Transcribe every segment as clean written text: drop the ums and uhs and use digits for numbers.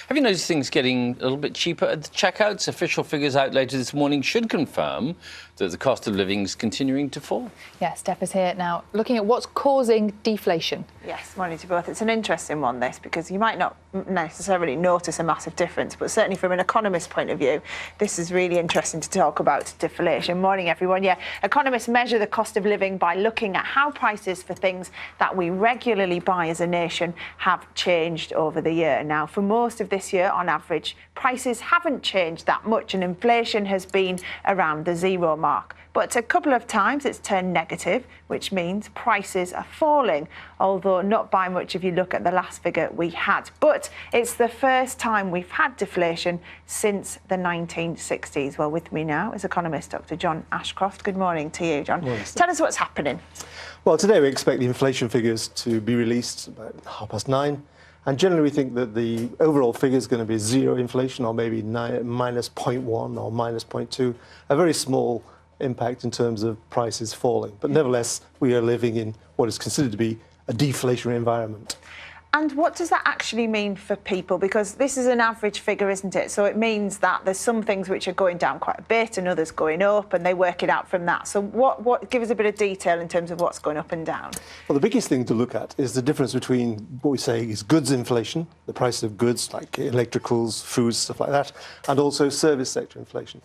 Have you noticed things getting a little bit cheaper at the checkouts? Official figures out later this morning should confirm that the cost of living is continuing to fall. Yes, Steph is here now, looking at what's causing deflation. Yes, morning to both. It's an interesting one, this, because you might not necessarily notice a massive difference, but certainly from an economist's point of view, this is really interesting to talk about deflation. Morning, everyone. Yeah, economists measure the cost of living by looking at how prices for things that we regularly buy as a nation have changed over the year. Now, for most of this year, on average, prices haven't changed that much, and inflation has been around the zero mark. But a couple of times it's turned negative, which means prices are falling, although not by much if you look at the last figure we had. But it's the first time we've had deflation since the 1960s. Well, with me now is economist Dr. John Ashcroft. Good morning to you, John. Morning. Tell us what's happening. Well, today we expect the inflation figures to be released about 9:30. And generally we think that the overall figure is going to be zero inflation, or maybe minus 0.1 or minus 0.2, a very small impact in terms of prices falling. But nevertheless, we are living in what is considered to be a deflationary environment. And what does that actually mean for people? Because this is an average figure, isn't it? So it means that there's some things which are going down quite a bit and others going up, and they work it out from that. So what give us a bit of detail in terms of what's going up and down? Well, the biggest thing to look at is the difference between what we say is goods inflation, the price of goods like electricals, foods, stuff like that, and also service sector inflation.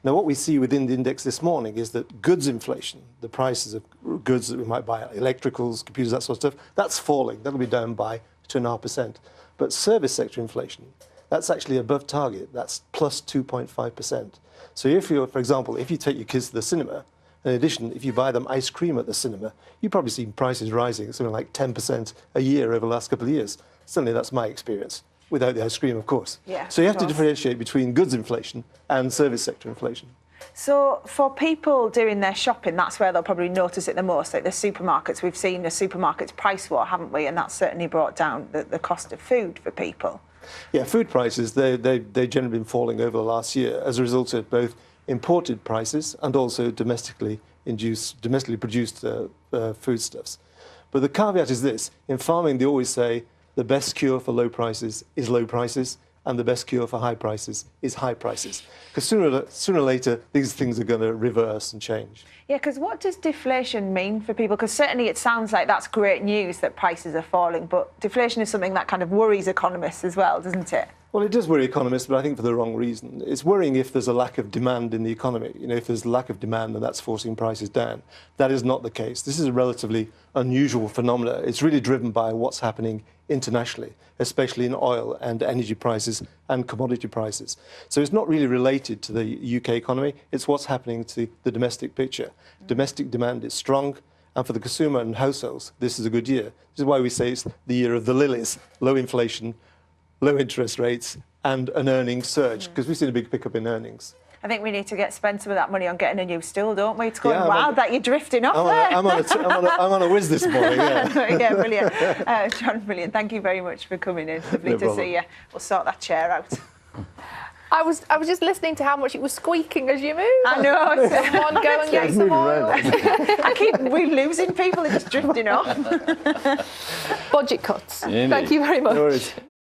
Now, what we see within the index this morning is that goods inflation, the prices of goods that we might buy, like electricals, computers, that sort of stuff, that's falling. That'll be down by 2.5%. But service sector inflation, that's actually above target. That's plus 2.5%. So if you're, for example, if you take your kids to the cinema, in addition, if you buy them ice cream at the cinema, you've probably seen prices rising something like 10% a year over the last couple of years. Certainly that's my experience, without the ice cream, of course. Yeah, so you have to differentiate between goods inflation and service sector inflation. So for people doing their shopping, that's where they'll probably notice it the most. Like the supermarkets, we've seen the supermarkets price war, haven't we? And that's certainly brought down the cost of food for people. Yeah, food prices, they've generally been falling over the last year as a result of both imported prices and also domestically produced foodstuffs. But the caveat is this: in farming, they always say the best cure for low prices is low prices, and the best cure for high prices is high prices. Because sooner or later, these things are going to reverse and change. Yeah, because what does deflation mean for people? Because certainly it sounds like that's great news that prices are falling, but deflation is something that kind of worries economists as well, doesn't it? Well, it does worry economists, but I think for the wrong reason. It's worrying if there's a lack of demand in the economy. You know, if there's a lack of demand and that's forcing prices down. That is not the case. This is a relatively unusual phenomenon. It's really driven by what's happening internationally, especially in oil and energy prices and commodity prices. So it's not really related to the UK economy. It's what's happening to the domestic picture. Domestic demand is strong, and for the consumer and households, this is a good year. This is why we say it's the year of the lilies: low inflation, low interest rates, and an earnings surge, because we've seen a big pickup in earnings. I think we need to spend some of that money on getting a new stool, don't we? It's going wild that you're drifting off there. I'm on a whiz this morning, yeah. Yeah, brilliant. John, brilliant. Thank you very much for coming in. Lovely to see you. We'll sort that chair out. I was just listening to how much it was squeaking as you moved. I know. Come on, go and get some oil. We're losing people, they're just drifting off. Budget cuts. Indeed. Thank you very much. No worries.